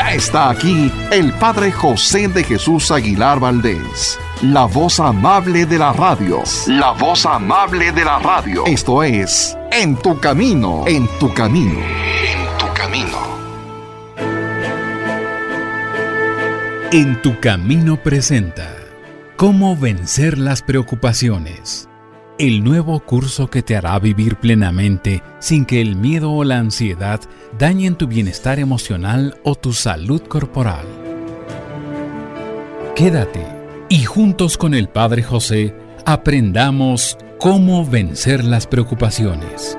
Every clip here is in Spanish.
Ya está aquí el Padre José de Jesús Aguilar Valdés, la voz amable de la radio. La voz amable de la radio. Esto es En tu Camino, en tu Camino, en tu Camino. En tu Camino presenta Cómo vencer las preocupaciones. El nuevo curso que te hará vivir plenamente sin que el miedo o la ansiedad dañen tu bienestar emocional o tu salud corporal. Quédate y juntos con el Padre José aprendamos cómo vencer las preocupaciones.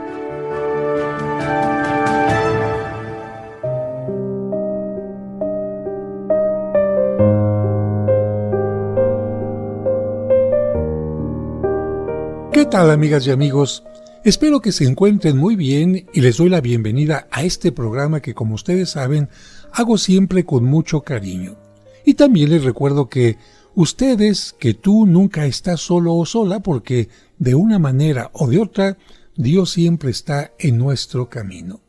¿Qué tal, amigas y amigos? Espero que se encuentren muy bien y les doy la bienvenida a este programa que, como ustedes saben, hago siempre con mucho cariño. Y también les recuerdo que tú nunca estás solo o sola, porque de una manera o de otra, Dios siempre está en nuestro camino.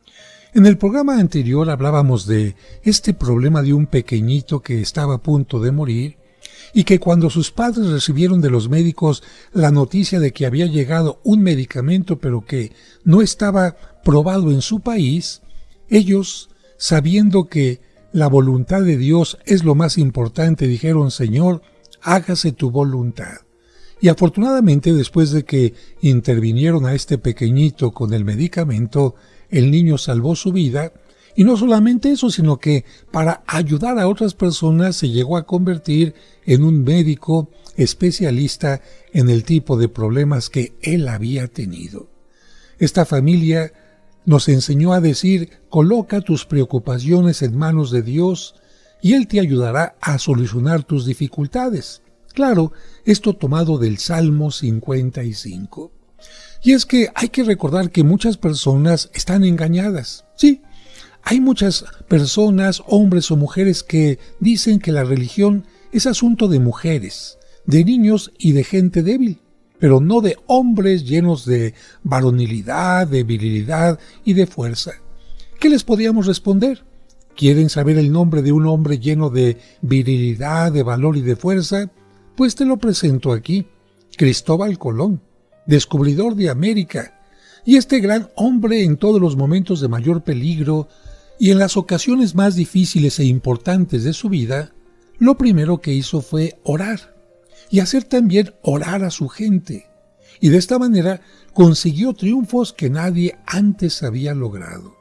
En el programa anterior hablábamos de este problema de un pequeñito que estaba a punto de morir, y que cuando sus padres recibieron de los médicos la noticia de que había llegado un medicamento pero que no estaba probado en su país, ellos, sabiendo que la voluntad de Dios es lo más importante, dijeron: Señor, hágase tu voluntad. Y afortunadamente, después de que intervinieron a este pequeñito con el medicamento, el niño salvó su vida. Y no solamente eso, sino que para ayudar a otras personas se llegó a convertir en un médico especialista en el tipo de problemas que él había tenido. Esta familia nos enseñó a decir: coloca tus preocupaciones en manos de Dios y Él te ayudará a solucionar tus dificultades. Claro, esto tomado del Salmo 55. Y es que hay que recordar que muchas personas están engañadas. Sí, hay muchas personas, hombres o mujeres, que dicen que la religión es asunto de mujeres, de niños y de gente débil, pero no de hombres llenos de varonilidad, de virilidad y de fuerza. ¿Qué les podíamos responder? ¿Quieren saber el nombre de un hombre lleno de virilidad, de valor y de fuerza? Pues te lo presento aquí: Cristóbal Colón, descubridor de América. Y este gran hombre, en todos los momentos de mayor peligro y en las ocasiones más difíciles e importantes de su vida, lo primero que hizo fue orar, y hacer también orar a su gente. Y de esta manera consiguió triunfos que nadie antes había logrado.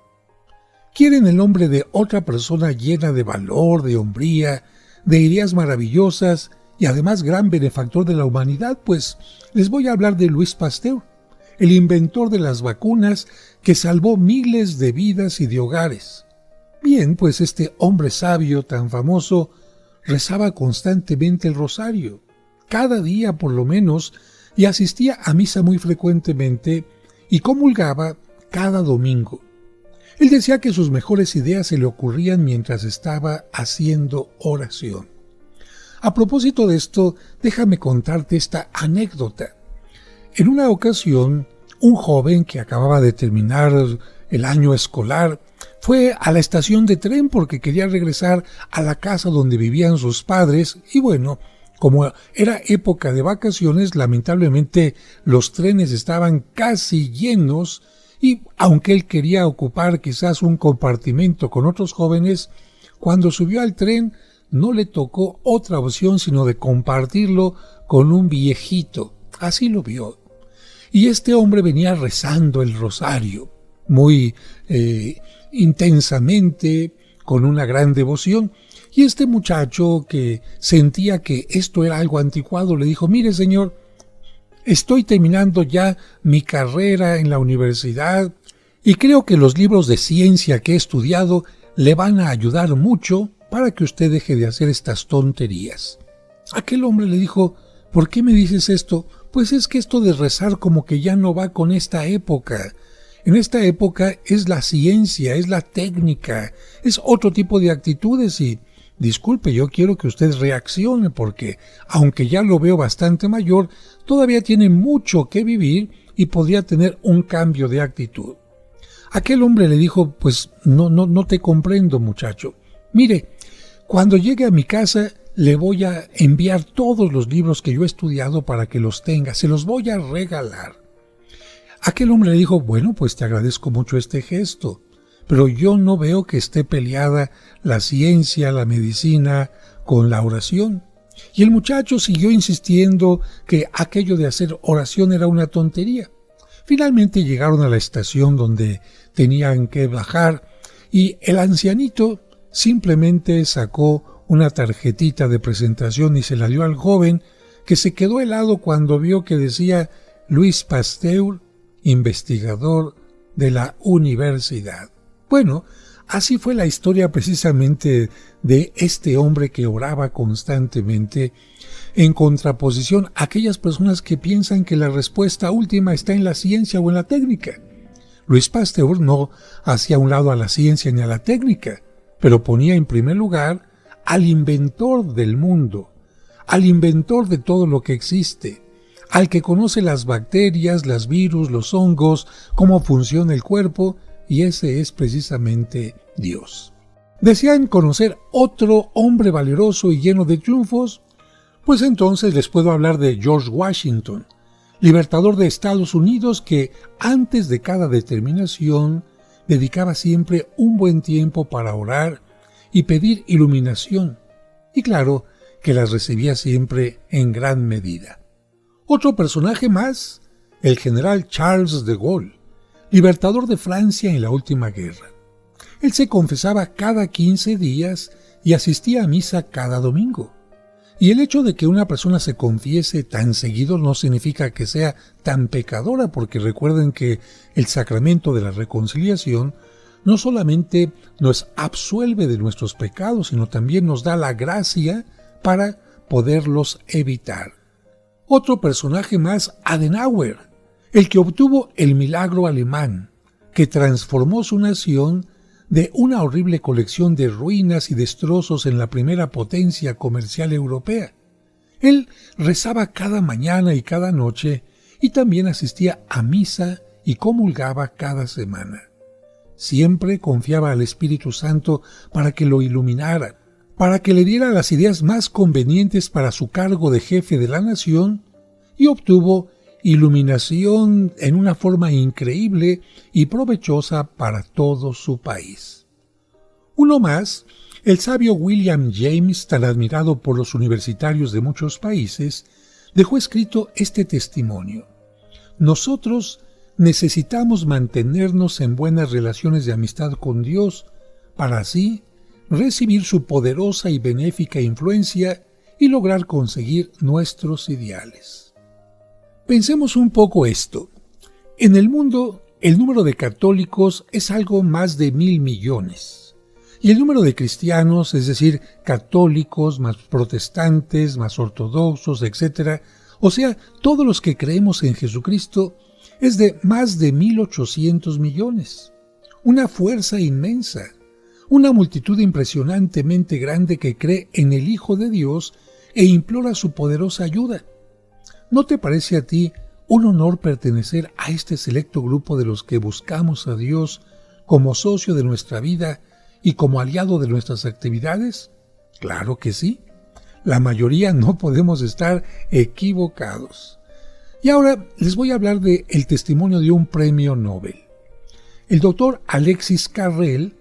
¿Quieren el nombre de otra persona llena de valor, de hombría, de ideas maravillosas y además gran benefactor de la humanidad? Pues les voy a hablar de Louis Pasteur, el inventor de las vacunas que salvó miles de vidas y de hogares. Bien, pues este hombre sabio tan famoso rezaba constantemente el rosario, cada día por lo menos, y asistía a misa muy frecuentemente y comulgaba cada domingo. Él decía que sus mejores ideas se le ocurrían mientras estaba haciendo oración. A propósito de esto, déjame contarte esta anécdota. En una ocasión, un joven que acababa de terminar el año escolar fue a la estación de tren porque quería regresar a la casa donde vivían sus padres, y bueno, como era época de vacaciones, lamentablemente los trenes estaban casi llenos, y aunque él quería ocupar quizás un compartimento con otros jóvenes, cuando subió al tren no le tocó otra opción sino de compartirlo con un viejito. Así lo vio. Y este hombre venía rezando el rosario muy intensamente, con una gran devoción. Y este muchacho, que sentía que esto era algo anticuado, le dijo: mire, señor, estoy terminando ya mi carrera en la universidad y creo que los libros de ciencia que he estudiado le van a ayudar mucho para que usted deje de hacer estas tonterías. Aquel hombre le dijo: ¿por qué me dices esto? Pues es que esto de rezar como que ya no va con esta época. En esta época es la ciencia, es la técnica, es otro tipo de actitudes y, disculpe, yo quiero que usted reaccione porque, aunque ya lo veo bastante mayor, todavía tiene mucho que vivir y podría tener un cambio de actitud. Aquel hombre le dijo: pues no te comprendo, muchacho. Mire, cuando llegue a mi casa le voy a enviar todos los libros que yo he estudiado para que los tenga, se los voy a regalar. Aquel hombre le dijo, bueno, pues te agradezco mucho este gesto, pero yo no veo que esté peleada la ciencia, la medicina con la oración. Y el muchacho siguió insistiendo que aquello de hacer oración era una tontería. Finalmente llegaron a la estación donde tenían que bajar y el ancianito simplemente sacó una tarjetita de presentación y se la dio al joven, que se quedó helado cuando vio que decía Louis Pasteur, investigador de la universidad. Bueno, así fue la historia precisamente de este hombre que oraba constantemente, en contraposición a aquellas personas que piensan que la respuesta última está en la ciencia o en la técnica. Louis Pasteur no hacía a un lado a la ciencia ni a la técnica, pero ponía en primer lugar al inventor del mundo, al inventor de todo lo que existe, al que conoce las bacterias, los virus, los hongos, cómo funciona el cuerpo, y ese es precisamente Dios. ¿Desean conocer otro hombre valeroso y lleno de triunfos? Pues entonces les puedo hablar de George Washington, libertador de Estados Unidos, que antes de cada determinación dedicaba siempre un buen tiempo para orar y pedir iluminación, y claro que las recibía siempre en gran medida. Otro personaje más, el general Charles de Gaulle, libertador de Francia en la última guerra. Él se confesaba cada 15 días y asistía a misa cada domingo. Y el hecho de que una persona se confiese tan seguido no significa que sea tan pecadora, porque recuerden que el sacramento de la reconciliación no solamente nos absuelve de nuestros pecados, sino también nos da la gracia para poderlos evitar. Otro personaje más, Adenauer, el que obtuvo el milagro alemán, que transformó su nación de una horrible colección de ruinas y destrozos en la primera potencia comercial europea. Él rezaba cada mañana y cada noche y también asistía a misa y comulgaba cada semana. Siempre confiaba al Espíritu Santo para que lo iluminara, para que le diera las ideas más convenientes para su cargo de jefe de la nación, y obtuvo iluminación en una forma increíble y provechosa para todo su país. Uno más, el sabio William James, tan admirado por los universitarios de muchos países, dejó escrito este testimonio. Nosotros necesitamos mantenernos en buenas relaciones de amistad con Dios para así recibir su poderosa y benéfica influencia y lograr conseguir nuestros ideales. Pensemos un poco esto. En el mundo, el número de católicos es algo más de 1,000 millones. Y el número de cristianos, es decir, católicos, más protestantes, más ortodoxos, etc., o sea, todos los que creemos en Jesucristo, es de más de 1,800 millones. Una fuerza inmensa. Una multitud impresionantemente grande que cree en el Hijo de Dios e implora su poderosa ayuda. ¿No te parece a ti un honor pertenecer a este selecto grupo de los que buscamos a Dios como socio de nuestra vida y como aliado de nuestras actividades? Claro que sí. La mayoría no podemos estar equivocados. Y ahora les voy a hablar del testimonio de un premio Nobel. El doctor Alexis Carrel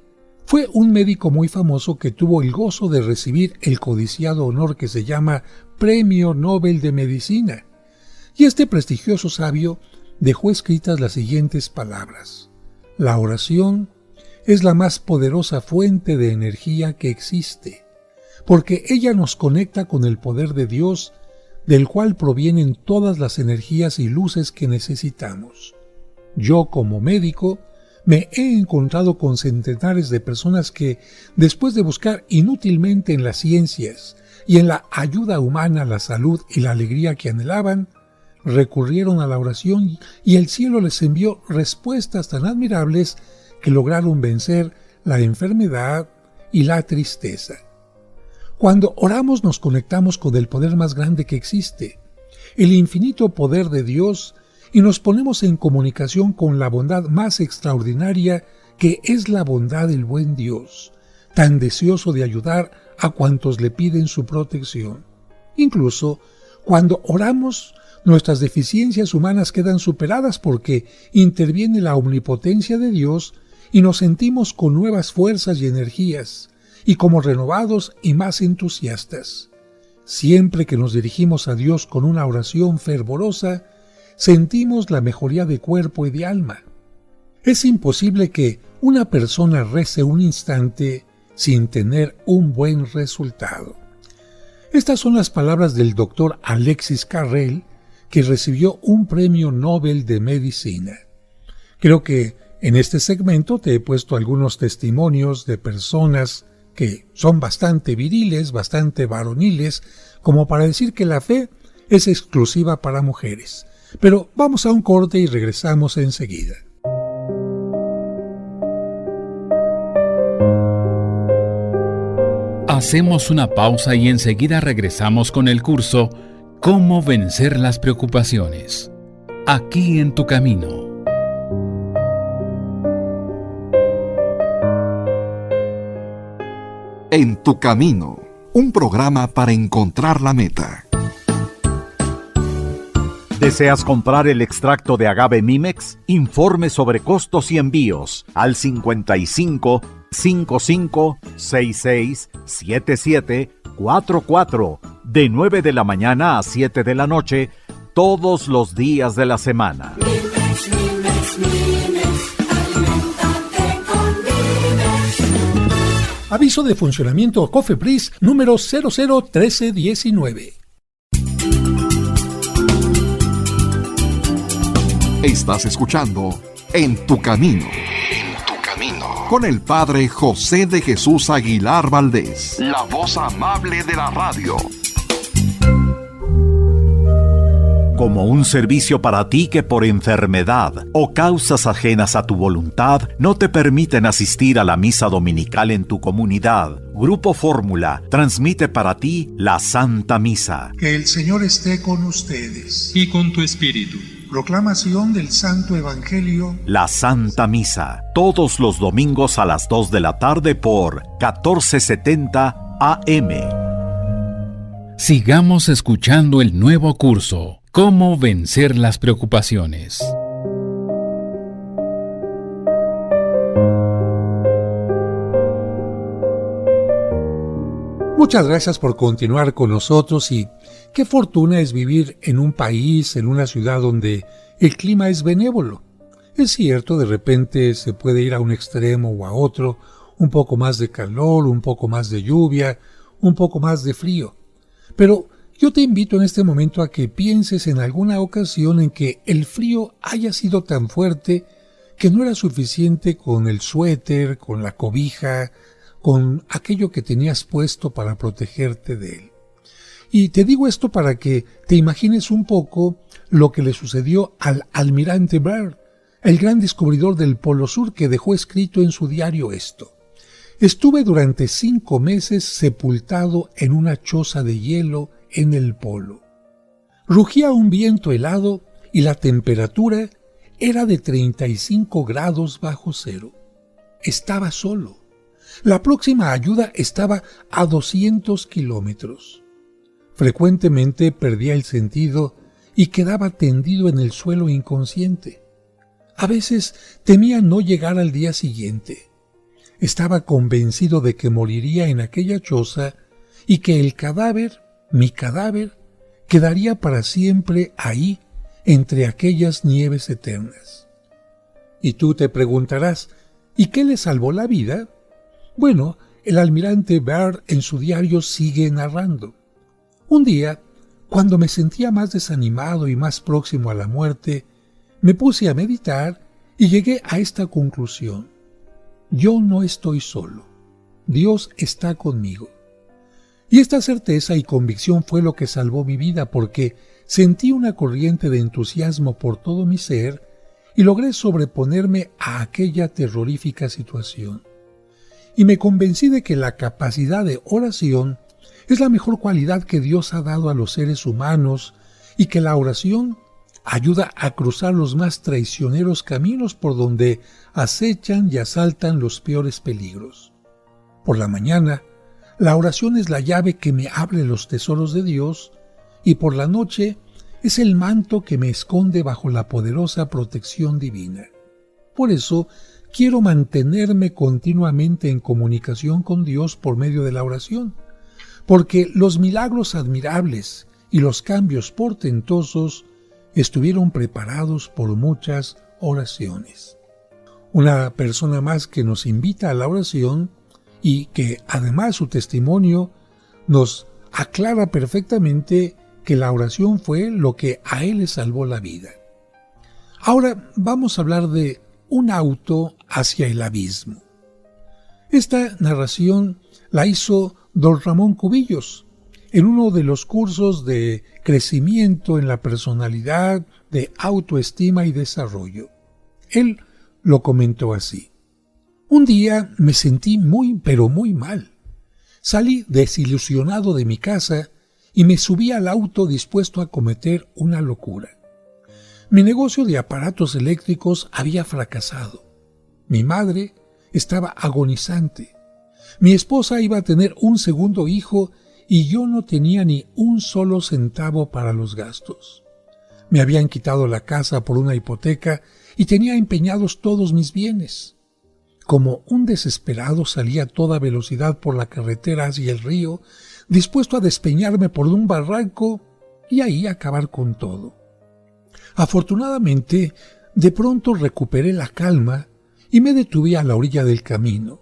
fue un médico muy famoso que tuvo el gozo de recibir el codiciado honor que se llama Premio Nobel de Medicina. Y este prestigioso sabio dejó escritas las siguientes palabras: la oración es la más poderosa fuente de energía que existe, porque ella nos conecta con el poder de Dios, del cual provienen todas las energías y luces que necesitamos. Yo, como médico, me he encontrado con centenares de personas que, después de buscar inútilmente en las ciencias y en la ayuda humana, la salud y la alegría que anhelaban, recurrieron a la oración y el cielo les envió respuestas tan admirables que lograron vencer la enfermedad y la tristeza. Cuando oramos nos conectamos con el poder más grande que existe, el infinito poder de Dios, y nos ponemos en comunicación con la bondad más extraordinaria que es la bondad del buen Dios, tan deseoso de ayudar a cuantos le piden su protección. Incluso cuando oramos, nuestras deficiencias humanas quedan superadas porque interviene la omnipotencia de Dios y nos sentimos con nuevas fuerzas y energías, y como renovados y más entusiastas. Siempre que nos dirigimos a Dios con una oración fervorosa, sentimos la mejoría de cuerpo y de alma. Es imposible que una persona rece un instante sin tener un buen resultado. Estas son las palabras del doctor Alexis Carrel, que recibió un premio Nobel de Medicina. Creo que en este segmento te he puesto algunos testimonios de personas que son bastante viriles, bastante varoniles, como para decir que la fe es exclusiva para mujeres. Pero vamos a un corte y regresamos enseguida. Hacemos una pausa y enseguida regresamos con el curso Cómo vencer las preocupaciones. Aquí en tu camino. En tu camino, un programa para encontrar la meta. ¿Deseas comprar el extracto de agave Mimex? Informe sobre costos y envíos al 55 55 66 77 44 de 9 de la mañana a 7 de la noche todos los días de la semana. Mimex, Mimex, Mimex, aliméntate con Mimex. Aviso de funcionamiento COFEPRIS número 001319. Estás escuchando En tu camino. En tu camino. Con el Padre José de Jesús Aguilar Valdés, la voz amable de la radio. Como un servicio para ti que por enfermedad o causas ajenas a tu voluntad no te permiten asistir a la misa dominical en tu comunidad, Grupo Fórmula transmite para ti la Santa Misa. Que el Señor esté con ustedes. Y con tu espíritu. Proclamación del Santo Evangelio. La Santa Misa, todos los domingos a las 2 de la tarde por 1470 AM. Sigamos escuchando el nuevo curso, Cómo vencer las preocupaciones. Muchas gracias por continuar con nosotros y qué fortuna es vivir en un país, en una ciudad donde el clima es benévolo. Es cierto, de repente se puede ir a un extremo o a otro, un poco más de calor, un poco más de lluvia, un poco más de frío. Pero yo te invito en este momento a que pienses en alguna ocasión en que el frío haya sido tan fuerte que no era suficiente con el suéter, con la cobija, con aquello que tenías puesto para protegerte de él. Y te digo esto para que te imagines un poco lo que le sucedió al almirante Byrd, el gran descubridor del Polo Sur, que dejó escrito en su diario esto: estuve durante 5 meses sepultado en una choza de hielo en el polo. Rugía un viento helado y la temperatura era de 35 grados bajo cero. Estaba solo. La próxima ayuda estaba a 200 kilómetros. Frecuentemente perdía el sentido y quedaba tendido en el suelo inconsciente. A veces temía no llegar al día siguiente. Estaba convencido de que moriría en aquella choza y que el cadáver, mi cadáver, quedaría para siempre ahí, entre aquellas nieves eternas. Y tú te preguntarás, ¿y qué le salvó la vida? Bueno, el almirante Byrd en su diario sigue narrando. Un día, cuando me sentía más desanimado y más próximo a la muerte, me puse a meditar y llegué a esta conclusión: yo no estoy solo, Dios está conmigo. Y esta certeza y convicción fue lo que salvó mi vida, porque sentí una corriente de entusiasmo por todo mi ser y logré sobreponerme a aquella terrorífica situación. Y me convencí de que la capacidad de oración es la mejor cualidad que Dios ha dado a los seres humanos y que la oración ayuda a cruzar los más traicioneros caminos por donde acechan y asaltan los peores peligros. Por la mañana, la oración es la llave que me abre los tesoros de Dios, y por la noche es el manto que me esconde bajo la poderosa protección divina. Por eso, quiero mantenerme continuamente en comunicación con Dios por medio de la oración, porque los milagros admirables y los cambios portentosos estuvieron preparados por muchas oraciones. Una persona más que nos invita a la oración y que además su testimonio nos aclara perfectamente que la oración fue lo que a él le salvó la vida. Ahora vamos a hablar de un auto hacia el abismo. Esta narración la hizo don Ramón Cubillos en uno de los cursos de crecimiento en la personalidad, de autoestima y desarrollo. Él lo comentó así: un día me sentí pero muy mal. Salí desilusionado de mi casa y me subí al auto dispuesto a cometer una locura. Mi negocio de aparatos eléctricos había fracasado. Mi madre estaba agonizante. Mi esposa iba a tener un segundo hijo y yo no tenía ni un solo centavo para los gastos. Me habían quitado la casa por una hipoteca y tenía empeñados todos mis bienes. Como un desesperado salí a toda velocidad por la carretera hacia el río, dispuesto a despeñarme por un barranco y ahí acabar con todo. Afortunadamente, de pronto recuperé la calma y me detuve a la orilla del camino.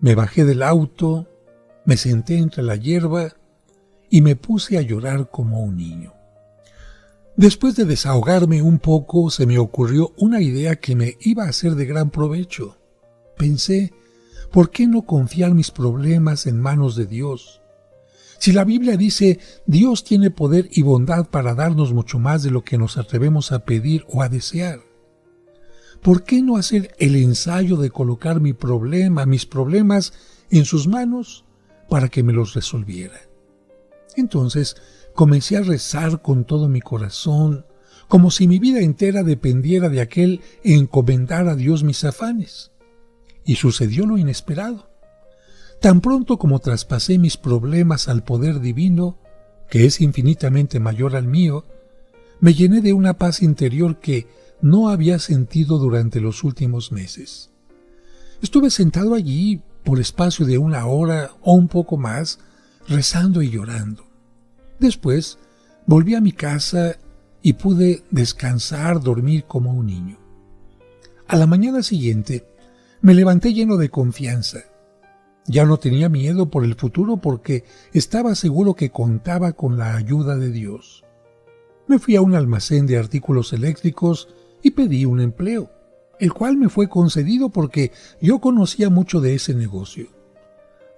Me bajé del auto, me senté entre la hierba y me puse a llorar como un niño. Después de desahogarme un poco, se me ocurrió una idea que me iba a ser de gran provecho. Pensé, ¿por qué no confiar mis problemas en manos de Dios? Si la Biblia dice, Dios tiene poder y bondad para darnos mucho más de lo que nos atrevemos a pedir o a desear. ¿Por qué no hacer el ensayo de colocar mis problemas en sus manos para que me los resolviera? Entonces comencé a rezar con todo mi corazón, como si mi vida entera dependiera de aquel encomendar a Dios mis afanes. Y sucedió lo inesperado. Tan pronto como traspasé mis problemas al poder divino, que es infinitamente mayor al mío, me llené de una paz interior que no había sentido durante los últimos meses. Estuve sentado allí por espacio de 1 hora o un poco más, rezando y llorando. Después volví a mi casa y pude descansar, dormir como un niño. A la mañana siguiente me levanté lleno de confianza. Ya no tenía miedo por el futuro porque estaba seguro que contaba con la ayuda de Dios. Me fui a un almacén de artículos eléctricos y pedí un empleo, el cual me fue concedido porque yo conocía mucho de ese negocio.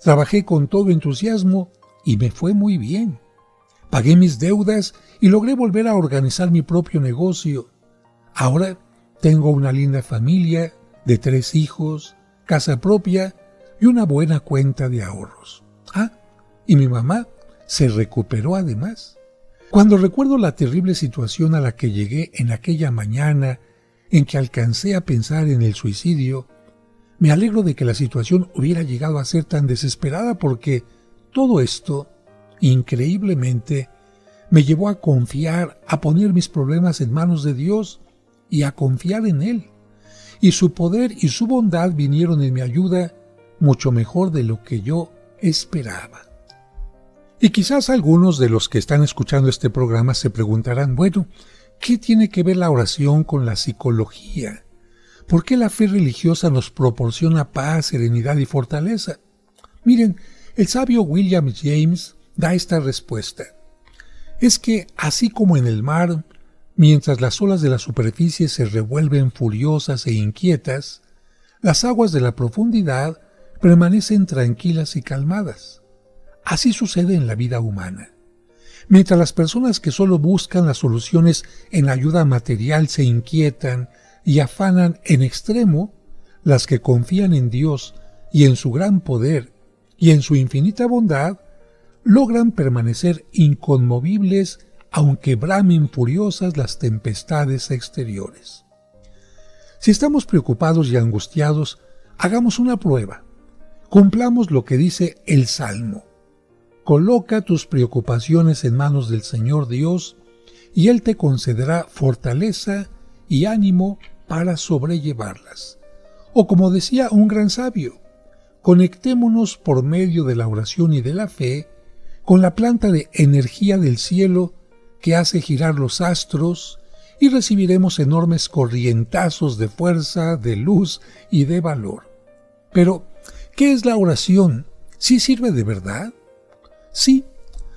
Trabajé con todo entusiasmo y me fue muy bien. Pagué mis deudas y logré volver a organizar mi propio negocio. Ahora tengo una linda familia de 3 hijos, casa propia y una buena cuenta de ahorros. Y mi mamá se recuperó además. Cuando recuerdo la terrible situación a la que llegué en aquella mañana en que alcancé a pensar en el suicidio, me alegro de que la situación hubiera llegado a ser tan desesperada porque todo esto, increíblemente, me llevó a confiar, a poner mis problemas en manos de Dios y a confiar en Él. Y su poder y su bondad vinieron en mi ayuda mucho mejor de lo que yo esperaba. Y quizás algunos de los que están escuchando este programa se preguntarán, bueno, ¿qué tiene que ver la oración con la psicología? ¿Por qué la fe religiosa nos proporciona paz, serenidad y fortaleza? Miren, el sabio William James da esta respuesta. Es que, así como en el mar, mientras las olas de la superficie se revuelven furiosas e inquietas, las aguas de la profundidad permanecen tranquilas y calmadas. Así sucede en la vida humana. Mientras las personas que solo buscan las soluciones en ayuda material se inquietan y afanan en extremo, las que confían en Dios y en su gran poder y en su infinita bondad, logran permanecer inconmovibles aunque bramen furiosas las tempestades exteriores. Si estamos preocupados y angustiados, hagamos una prueba. cumplamos lo que dice el Salmo. Coloca tus preocupaciones en manos del Señor Dios, y Él te concederá fortaleza y ánimo para sobrellevarlas. O como decía un gran sabio, conectémonos por medio de la oración y de la fe con la planta de energía del cielo que hace girar los astros, y recibiremos enormes corrientazos de fuerza, de luz y de valor. Pero, ¿qué es la oración? ¿Sí sirve de verdad? Sí,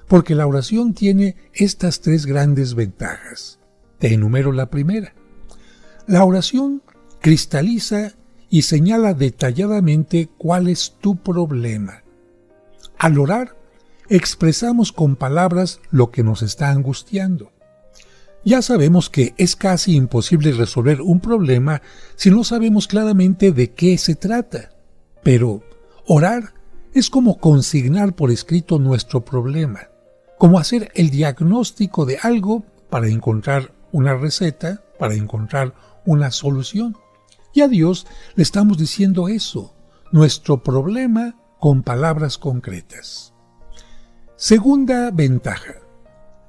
porque la oración tiene estas 3 grandes ventajas. Te enumero la primera. La oración cristaliza y señala detalladamente cuál es tu problema. Al orar, expresamos con palabras lo que nos está angustiando. Ya sabemos que es casi imposible resolver un problema si no sabemos claramente de qué se trata. Pero orar es como consignar por escrito nuestro problema, como hacer el diagnóstico de algo para encontrar una receta, para encontrar una solución. Y a Dios le estamos diciendo eso, nuestro problema con palabras concretas. Segunda ventaja.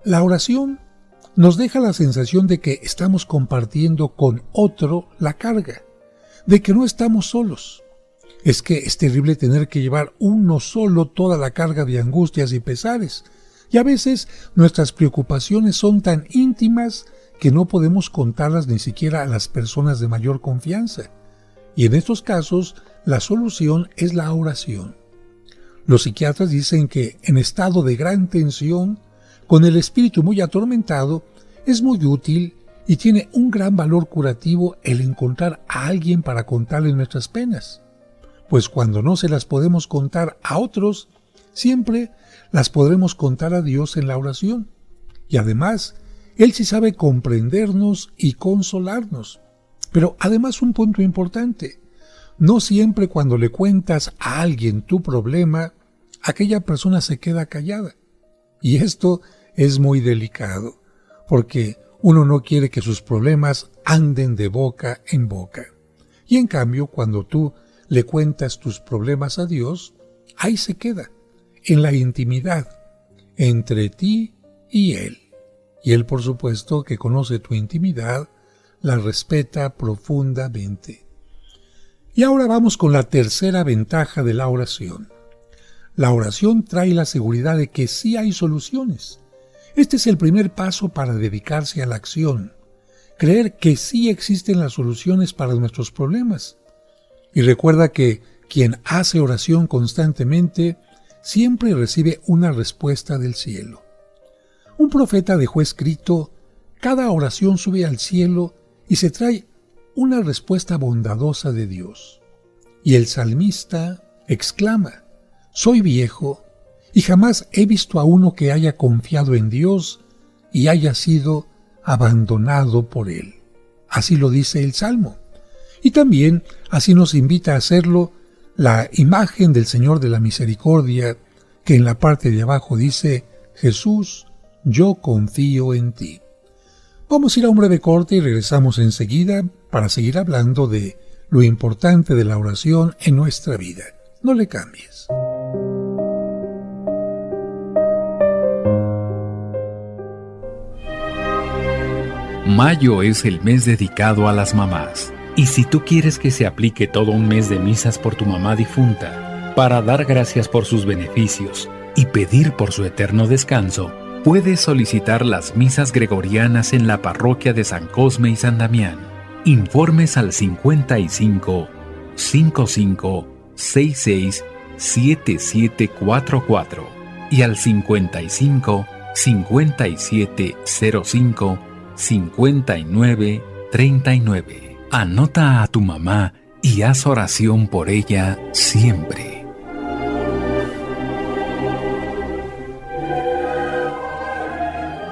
La oración nos deja la sensación de que estamos compartiendo con otro la carga, de que no estamos solos. Es que es terrible tener que llevar uno solo toda la carga de angustias y pesares, y a veces nuestras preocupaciones son tan íntimas que no podemos contarlas ni siquiera a las personas de mayor confianza. Y en estos casos, la solución es la oración. Los psiquiatras dicen que en estado de gran tensión, con el espíritu muy atormentado, es muy útil y tiene un gran valor curativo el encontrar a alguien para contarle nuestras penas. Pues cuando no se las podemos contar a otros, siempre las podremos contar a Dios en la oración. Y además, Él sí sabe comprendernos y consolarnos. Pero además un punto importante, no siempre cuando le cuentas a alguien tu problema, aquella persona se queda callada. Y esto es muy delicado, porque uno no quiere que sus problemas anden de boca en boca. Y en cambio, cuando tú le cuentas tus problemas a Dios, ahí se queda, en la intimidad, entre ti y Él. Y Él, por supuesto, que conoce tu intimidad, la respeta profundamente. Y ahora vamos con la tercera ventaja de la oración. La oración trae la seguridad de que sí hay soluciones. Este es el primer paso para dedicarse a la acción, creer que sí existen las soluciones para nuestros problemas. Y recuerda que quien hace oración constantemente siempre recibe una respuesta del cielo. Un profeta dejó escrito: cada oración sube al cielo y se trae una respuesta bondadosa de Dios. Y el salmista exclama: soy viejo y jamás he visto a uno que haya confiado en Dios y haya sido abandonado por Él. Así lo dice el Salmo. Y también así nos invita a hacerlo la imagen del Señor de la Misericordia, que en la parte de abajo dice: Jesús, yo confío en ti. Vamos a ir a un breve corte y regresamos enseguida para seguir hablando de lo importante de la oración en nuestra vida. No le cambies. Mayo es el mes dedicado a las mamás. Y si tú quieres que se aplique todo un mes de misas por tu mamá difunta, para dar gracias por sus beneficios y pedir por su eterno descanso, puedes solicitar las misas gregorianas en la parroquia de San Cosme y San Damián. Informes al 55 55 66 7744 y al 55 57 05 59 39. Anota a tu mamá y haz oración por ella siempre.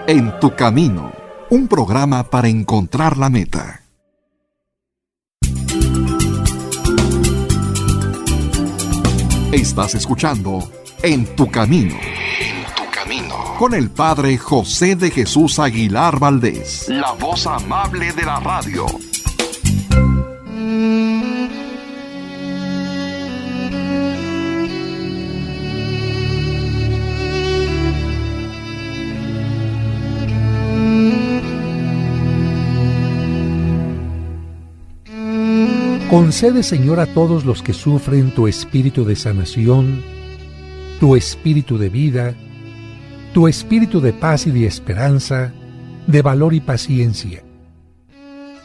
En tu camino, un programa para encontrar la meta. Estás escuchando En tu camino. En tu camino. Con el Padre José de Jesús Aguilar Valdés, la voz amable de la radio. Concede, Señor, a todos los que sufren tu espíritu de sanación, tu espíritu de vida, tu espíritu de paz y de esperanza, de valor y paciencia.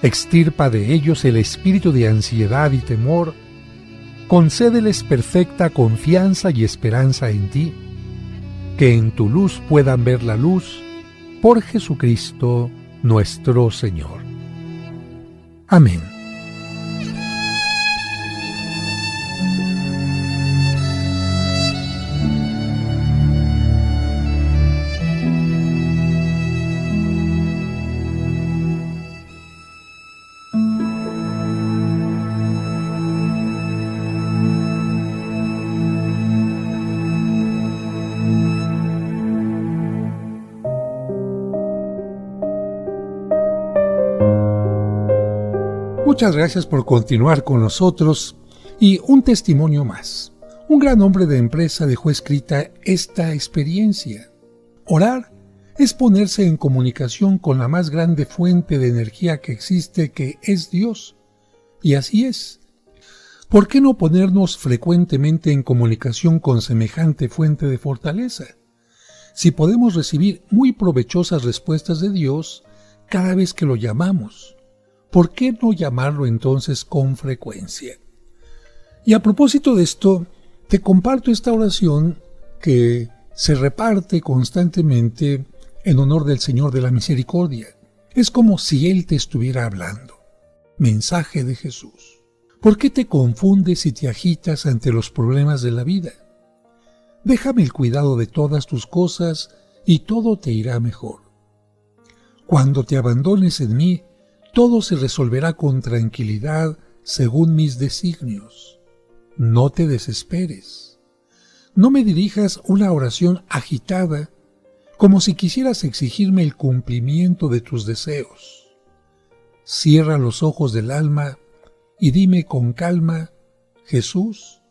Extirpa de ellos el espíritu de ansiedad y temor. Concédeles perfecta confianza y esperanza en ti, que en tu luz puedan ver la luz, por Jesucristo nuestro Señor. Amén. Muchas gracias por continuar con nosotros y un testimonio más. Un gran hombre de empresa dejó escrita esta experiencia. Orar es ponerse en comunicación con la más grande fuente de energía que existe, que es Dios. Y así es. ¿Por qué no ponernos frecuentemente en comunicación con semejante fuente de fortaleza? Si podemos recibir muy provechosas respuestas de Dios cada vez que lo llamamos, ¿por qué no llamarlo entonces con frecuencia? Y a propósito de esto, te comparto esta oración que se reparte constantemente en honor del Señor de la Misericordia. Es como si Él te estuviera hablando. Mensaje de Jesús. ¿Por qué te confundes y te agitas ante los problemas de la vida? Déjame el cuidado de todas tus cosas y todo te irá mejor. Cuando te abandones en mí, todo se resolverá con tranquilidad según mis designios. No te desesperes. No me dirijas una oración agitada, como si quisieras exigirme el cumplimiento de tus deseos. Cierra los ojos del alma y dime con calma: Jesús,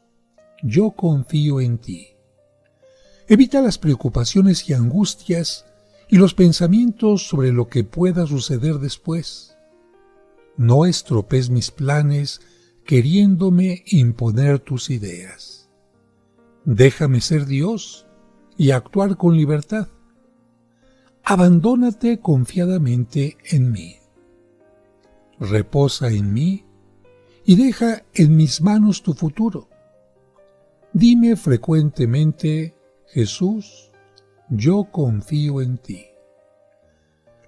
yo confío en ti. Evita las preocupaciones y angustias y los pensamientos sobre lo que pueda suceder después. No estropees mis planes queriéndome imponer tus ideas. Déjame ser Dios y actuar con libertad. Abandónate confiadamente en mí. Reposa en mí y deja en mis manos tu futuro. Dime frecuentemente: Jesús, yo confío en ti.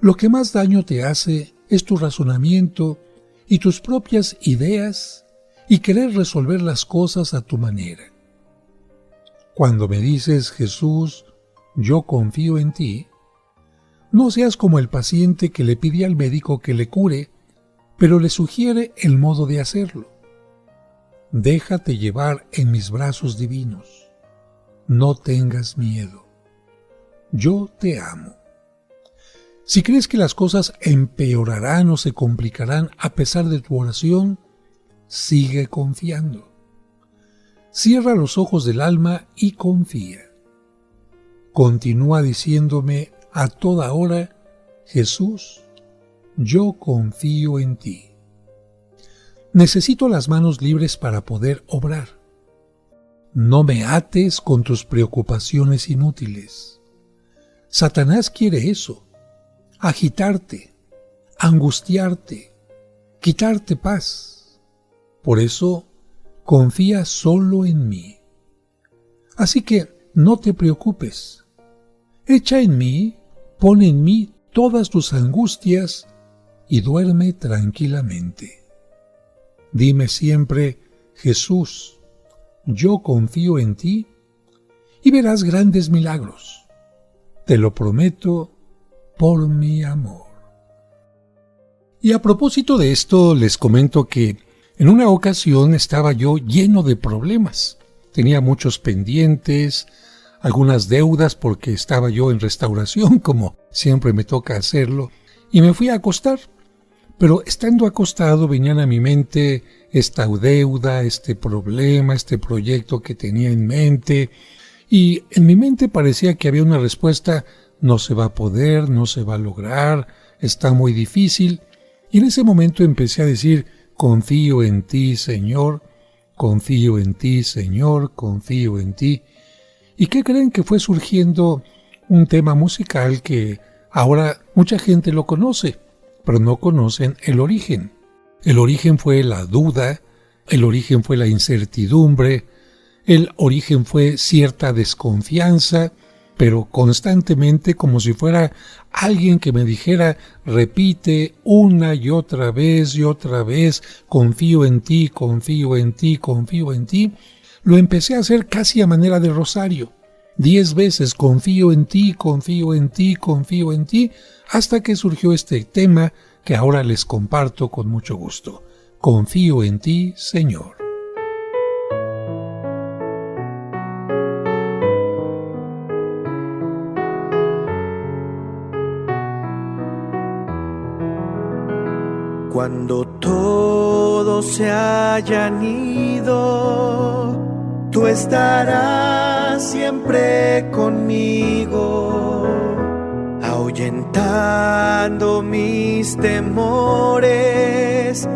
Lo que más daño te hace es tu razonamiento y tus propias ideas y querer resolver las cosas a tu manera. Cuando me dices: Jesús, yo confío en ti, no seas como el paciente que le pide al médico que le cure, pero le sugiere el modo de hacerlo. Déjate llevar en mis brazos divinos. No tengas miedo. Yo te amo. Si crees que las cosas empeorarán o se complicarán a pesar de tu oración, sigue confiando. Cierra los ojos del alma y confía. Continúa diciéndome a toda hora: Jesús, yo confío en ti. Necesito las manos libres para poder obrar. No me ates con tus preocupaciones inútiles. Satanás quiere eso: agitarte, angustiarte, quitarte paz. Por eso, confía solo en mí. Así que no te preocupes. Echa en mí, pon en mí todas tus angustias y duerme tranquilamente. Dime siempre: Jesús, yo confío en ti, y verás grandes milagros. Te lo prometo por mi amor. Y a propósito de esto, les comento que en una ocasión estaba yo lleno de problemas. Tenía muchos pendientes, algunas deudas porque estaba yo en restauración, como siempre me toca hacerlo, y me fui a acostar. Pero estando acostado venían a mi mente esta deuda, este problema, este proyecto que tenía en mente, y en mi mente parecía que había una respuesta: no se va a poder, no se va a lograr, está muy difícil. Y en ese momento empecé a decir: confío en ti, Señor, confío en ti, Señor, confío en ti. ¿Y qué creen que fue surgiendo un tema musical que ahora mucha gente lo conoce, pero no conocen el origen? El origen fue la duda, el origen fue la incertidumbre, el origen fue cierta desconfianza, pero constantemente como si fuera alguien que me dijera, repite una y otra vez, confío en ti, confío en ti, confío en ti. Lo empecé a hacer casi a manera de rosario. 10 veces confío en ti, confío en ti, confío en ti, hasta que surgió este tema que ahora les comparto con mucho gusto. Confío en ti, Señor. Cuando todos se hayan ido, tú estarás siempre conmigo, ahuyentando mis temores,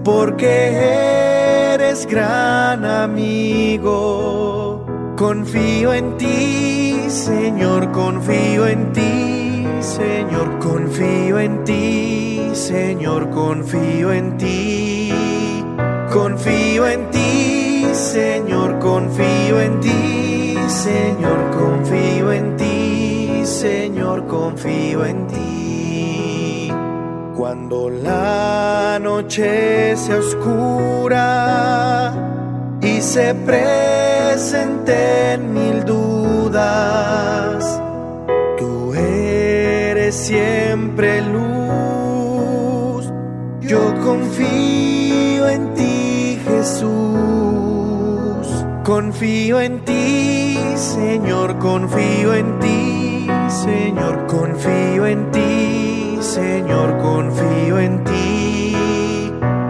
porque eres gran amigo. Confío en ti, Señor, confío en ti, Señor, confío en ti. Señor, confío en ti, confío en ti, Señor, confío en ti, Señor, confío en ti, Señor, confío en ti. Cuando la noche se oscura y se presenten mil dudas, tú eres siempre luz. Yo confío en ti, Jesús. Confío en ti, Señor, confío en ti, Señor, confío en ti, Señor, confío en ti.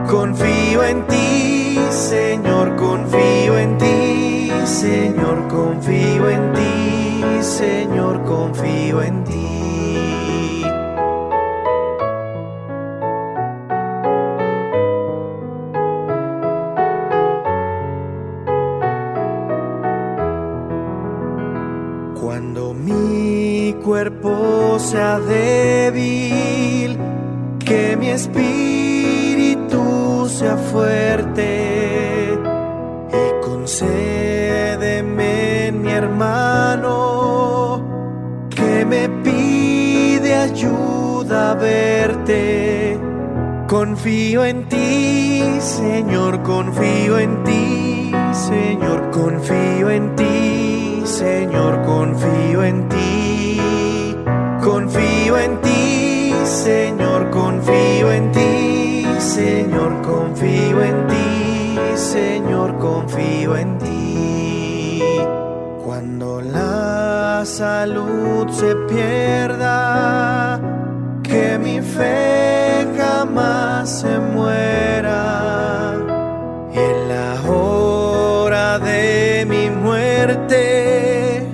Confío en ti, Señor, confío en ti, Señor, confío en ti, Señor, confío en ti. Cuando mi cuerpo sea débil, que mi espíritu sea fuerte, y concédeme en mi hermano, que me pide ayuda a verte. Confío en ti, Señor, confío en ti, Señor, confío en ti, Señor, confío en ti. Confío en ti, Señor, confío en ti, Señor, confío en ti, Señor, confío en ti. Cuando la salud se pierda, que mi fe jamás se muera, y en la hora de mi muerte,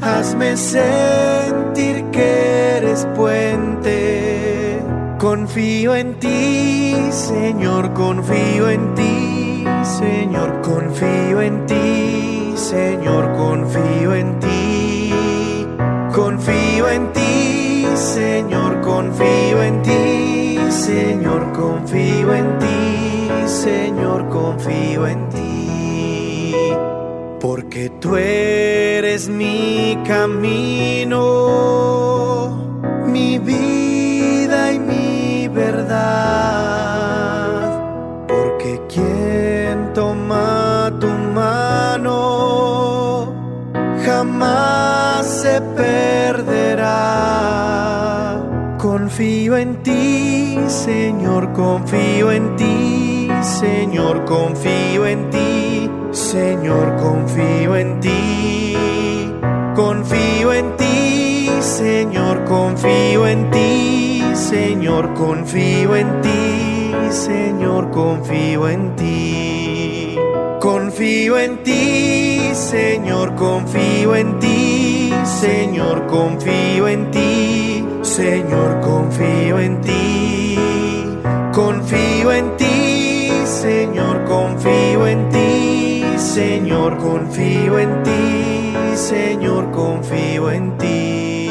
hazme sentir que eres puente. Confío en ti, Señor, confío en ti, Señor, confío en ti, Señor, confío en ti. Confío en ti, Señor, confío en ti, Señor, confío en ti, Señor, confío en ti. Porque tú eres mi camino, mi vida y mi verdad. Porque quien toma tu mano jamás se perderá. Confío en ti, Señor, confío en ti, Señor, confío en ti, Señor, confío en ti. Confío en ti, Señor, confío en ti, Señor, confío en ti, Señor, confío en ti. Confío en ti, Señor, confío en ti, Señor, confío en ti, Señor, confío en ti. Confío en ti, Señor, confío en ti. Señor, confío en ti. Señor, confío en ti.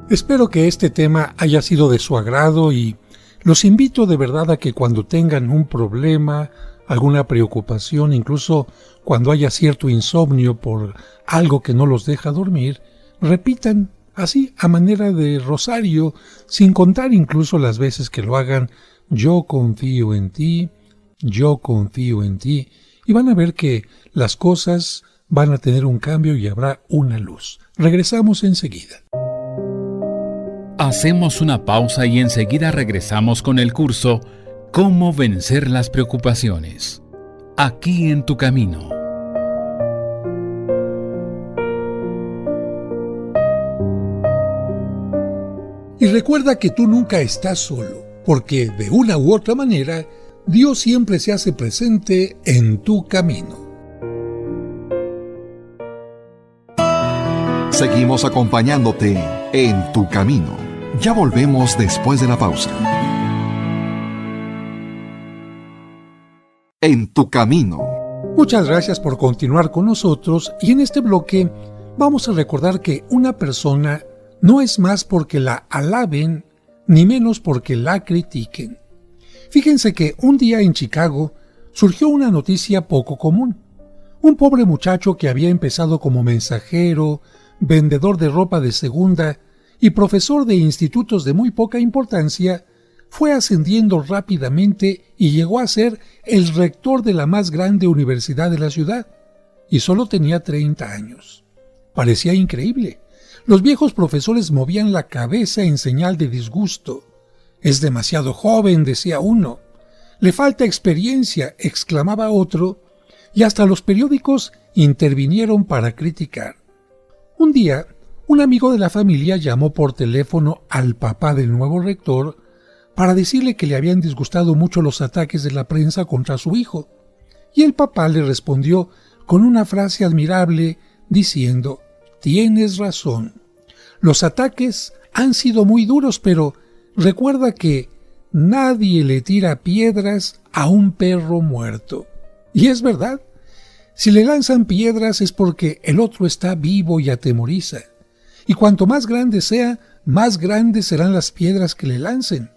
Espero que este tema haya sido de su agrado y los invito de verdad a que cuando tengan un problema, alguna preocupación, incluso cuando haya cierto insomnio por algo que no los deja dormir, repitan así a manera de rosario, sin contar incluso las veces que lo hagan: yo confío en ti, yo confío en ti, y van a ver que las cosas van a tener un cambio y habrá una luz. Regresamos enseguida. Hacemos una pausa y enseguida regresamos con el curso Cómo vencer las preocupaciones. Aquí en tu camino. Y recuerda que tú nunca estás solo, porque de una u otra manera, Dios siempre se hace presente en tu camino. Seguimos acompañándote en tu camino. Ya volvemos después de la pausa. En tu camino. Muchas gracias por continuar con nosotros, y en este bloque vamos a recordar que una persona no es más porque la alaben, ni menos porque la critiquen. Fíjense que un día en Chicago surgió una noticia poco común. Un pobre muchacho que había empezado como mensajero, vendedor de ropa de segunda y profesor de institutos de muy poca importancia, fue ascendiendo rápidamente y llegó a ser el rector de la más grande universidad de la ciudad, y solo tenía 30 años. Parecía increíble. Los viejos profesores movían la cabeza en señal de disgusto. «Es demasiado joven», decía uno. «Le falta experiencia», exclamaba otro, y hasta los periódicos intervinieron para criticar. Un día, un amigo de la familia llamó por teléfono al papá del nuevo rector para decirle que le habían disgustado mucho los ataques de la prensa contra su hijo, y el papá le respondió con una frase admirable diciendo: «Tienes razón. Los ataques han sido muy duros, pero recuerda que nadie le tira piedras a un perro muerto». Y es verdad. Si le lanzan piedras es porque el otro está vivo y atemoriza. Y cuanto más grande sea, más grandes serán las piedras que le lancen.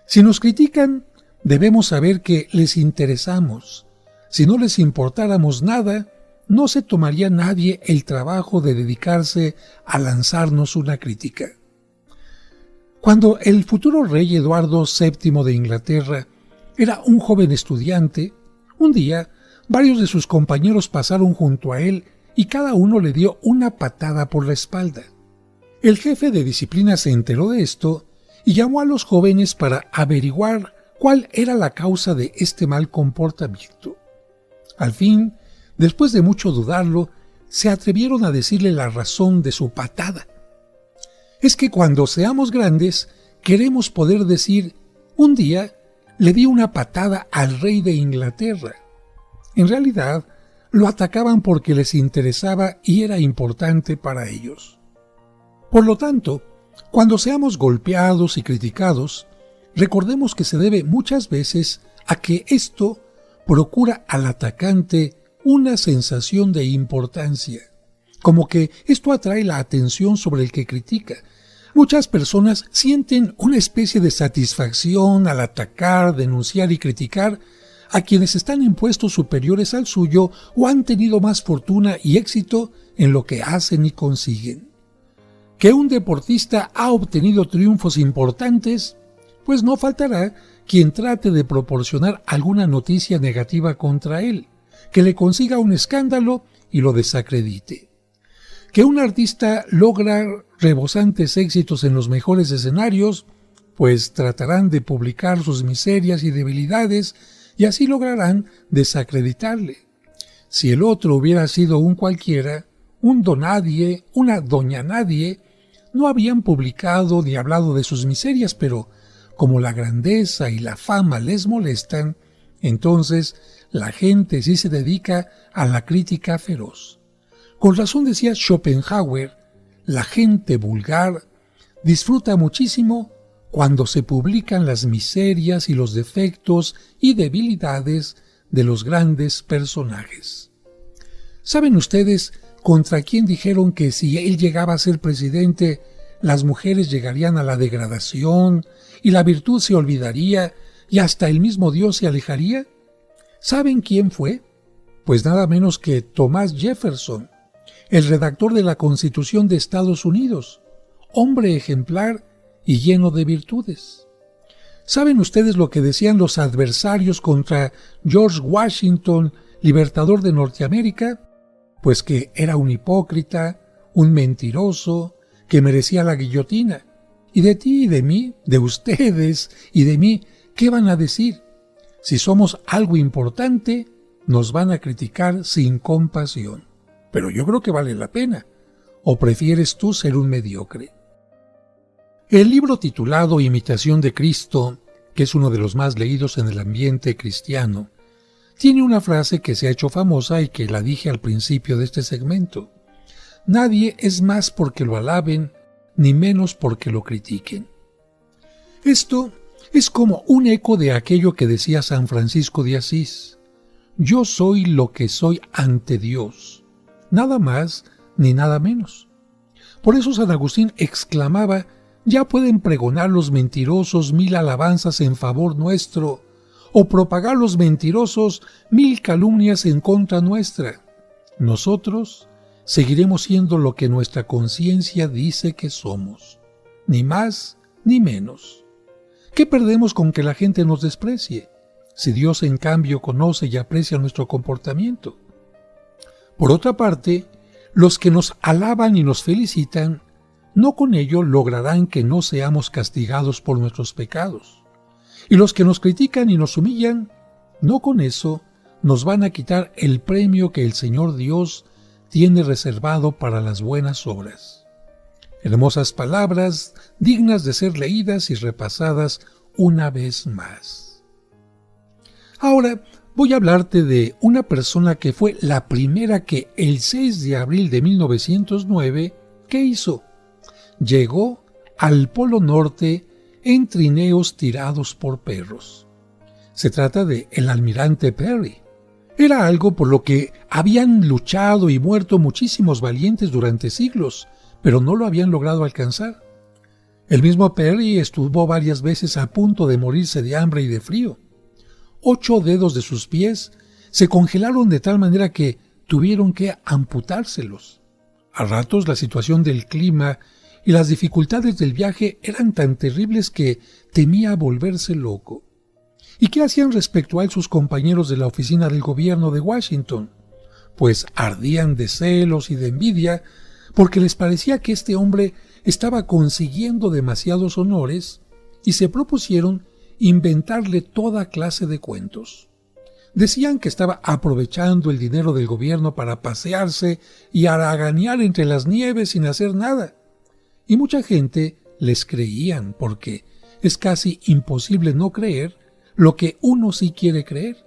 Si nos critican, debemos saber que les interesamos. Si no les importáramos nada, no se tomaría nadie el trabajo de dedicarse a lanzarnos una crítica. Cuando el futuro rey Eduardo VII de Inglaterra era un joven estudiante, un día varios de sus compañeros pasaron junto a él y cada uno le dio una patada por la espalda. El jefe de disciplina se enteró de esto y llamó a los jóvenes para averiguar cuál era la causa de este mal comportamiento. Al fin, después de mucho dudarlo, se atrevieron a decirle la razón de su patada. Es que cuando seamos grandes, queremos poder decir: un día le di una patada al rey de Inglaterra. En realidad, lo atacaban porque les interesaba y era importante para ellos. Por lo tanto, cuando seamos golpeados y criticados, recordemos que se debe muchas veces a que esto procura al atacante una sensación de importancia, como que esto atrae la atención sobre el que critica. Muchas personas sienten una especie de satisfacción al atacar, denunciar y criticar a quienes están en puestos superiores al suyo o han tenido más fortuna y éxito en lo que hacen y consiguen. ¿Que un deportista ha obtenido triunfos importantes? Pues no faltará quien trate de proporcionar alguna noticia negativa contra él, que le consiga un escándalo y lo desacredite. Que un artista logra rebosantes éxitos en los mejores escenarios, pues tratarán de publicar sus miserias y debilidades y así lograrán desacreditarle. Si el otro hubiera sido un cualquiera, un donadie, una doña nadie, no habían publicado ni hablado de sus miserias, pero como la grandeza y la fama les molestan, entonces la gente sí se dedica a la crítica feroz. Con razón decía Schopenhauer, la gente vulgar disfruta muchísimo cuando se publican las miserias y los defectos y debilidades de los grandes personajes. ¿Saben ustedes contra quién dijeron que si él llegaba a ser presidente, las mujeres llegarían a la degradación y la virtud se olvidaría y hasta el mismo Dios se alejaría? ¿Saben quién fue? Pues nada menos que Thomas Jefferson, el redactor de la Constitución de Estados Unidos, hombre ejemplar y lleno de virtudes. ¿Saben ustedes lo que decían los adversarios contra George Washington, libertador de Norteamérica? Pues que era un hipócrita, un mentiroso, que merecía la guillotina. Y de ti y de mí, de ustedes y de mí, ¿qué van a decir? Si somos algo importante, nos van a criticar sin compasión. Pero yo creo que vale la pena. ¿O prefieres tú ser un mediocre? El libro titulado Imitación de Cristo, que es uno de los más leídos en el ambiente cristiano, tiene una frase que se ha hecho famosa y que la dije al principio de este segmento. Nadie es más porque lo alaben, ni menos porque lo critiquen. Esto es como un eco de aquello que decía San Francisco de Asís. Yo soy lo que soy ante Dios, nada más ni nada menos. Por eso San Agustín exclamaba, ya pueden pregonar los mentirosos 1000 alabanzas en favor nuestro, o propagar los mentirosos 1000 calumnias en contra nuestra. Nosotros seguiremos siendo lo que nuestra conciencia dice que somos, ni más ni menos. ¿Qué perdemos con que la gente nos desprecie, si Dios en cambio conoce y aprecia nuestro comportamiento? Por otra parte, los que nos alaban y nos felicitan, no con ello lograrán que no seamos castigados por nuestros pecados. Y los que nos critican y nos humillan, no con eso nos van a quitar el premio que el Señor Dios tiene reservado para las buenas obras. Hermosas palabras, dignas de ser leídas y repasadas una vez más. Ahora voy a hablarte de una persona que fue la primera que el 6 de abril de 1909, ¿qué hizo? Llegó al Polo Norte en trineos tirados por perros. Se trata de el almirante Peary. Era algo por lo que habían luchado y muerto muchísimos valientes durante siglos, pero no lo habían logrado alcanzar. El mismo Peary estuvo varias veces a punto de morirse de hambre y de frío. 8 dedos de sus pies se congelaron de tal manera que tuvieron que amputárselos. A ratos la situación del clima y las dificultades del viaje eran tan terribles que temía volverse loco. ¿Y qué hacían respecto a él sus compañeros de la oficina del gobierno de Washington? Pues ardían de celos y de envidia porque les parecía que este hombre estaba consiguiendo demasiados honores y se propusieron inventarle toda clase de cuentos. Decían que estaba aprovechando el dinero del gobierno para pasearse y haraganear entre las nieves sin hacer nada. Y mucha gente les creían porque es casi imposible no creer lo que uno sí quiere creer.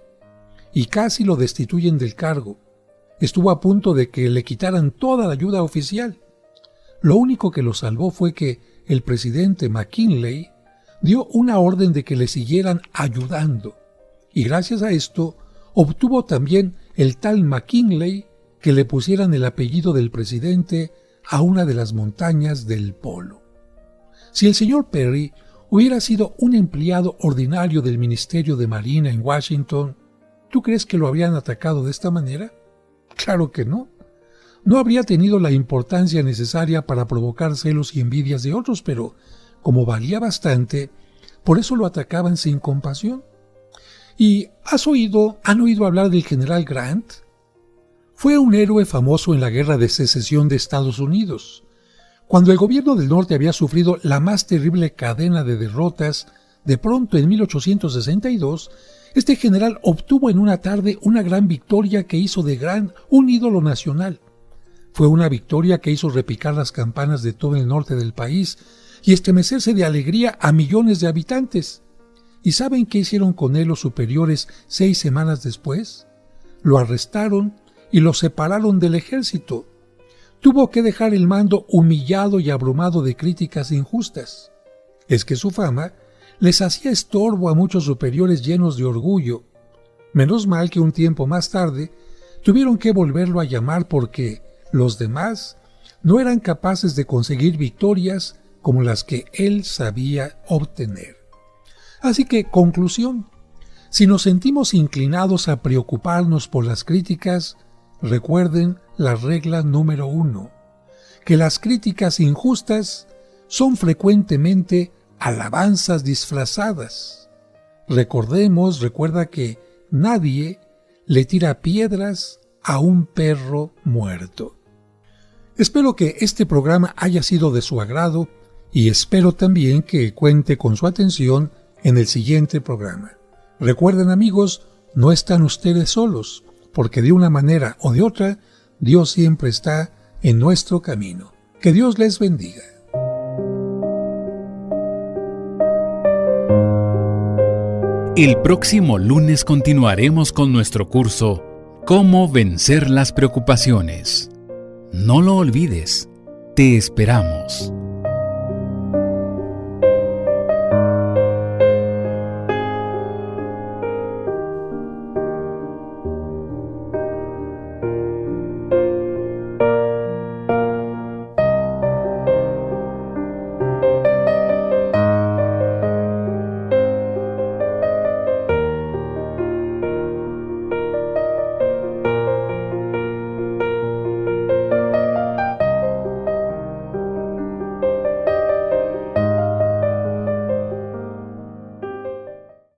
Y casi lo destituyen del cargo. Estuvo a punto de que le quitaran toda la ayuda oficial. Lo único que lo salvó fue que el presidente McKinley dio una orden de que le siguieran ayudando. Y gracias a esto obtuvo también el tal McKinley que le pusieran el apellido del presidente a una de las montañas del Polo. Si el señor Peary hubiera sido un empleado ordinario del Ministerio de Marina en Washington, ¿tú crees que lo habrían atacado de esta manera? Claro que no. No habría tenido la importancia necesaria para provocar celos y envidias de otros, pero como valía bastante, por eso lo atacaban sin compasión. ¿Y han oído hablar del general Grant? Fue un héroe famoso en la Guerra de Secesión de Estados Unidos. Cuando el gobierno del norte había sufrido la más terrible cadena de derrotas, de pronto en 1862, este general obtuvo en una tarde una gran victoria que hizo de Grant un ídolo nacional. Fue una victoria que hizo repicar las campanas de todo el norte del país y estremecerse de alegría a millones de habitantes. ¿Y saben qué hicieron con él los superiores 6 semanas después? Lo arrestaron y lo separaron del ejército, tuvo que dejar el mando humillado y abrumado de críticas injustas. Es que su fama les hacía estorbo a muchos superiores llenos de orgullo. Menos mal que un tiempo más tarde tuvieron que volverlo a llamar porque los demás no eran capaces de conseguir victorias como las que él sabía obtener. Así que, conclusión, si nos sentimos inclinados a preocuparnos por las críticas, recuerden la regla número 1, que las críticas injustas son frecuentemente alabanzas disfrazadas. Recuerda que nadie le tira piedras a un perro muerto. Espero que este programa haya sido de su agrado y espero también que cuente con su atención en el siguiente programa. Recuerden, amigos, no están ustedes solos, porque de una manera o de otra, Dios siempre está en nuestro camino. Que Dios les bendiga. El próximo lunes continuaremos con nuestro curso Cómo vencer las preocupaciones. No lo olvides, te esperamos.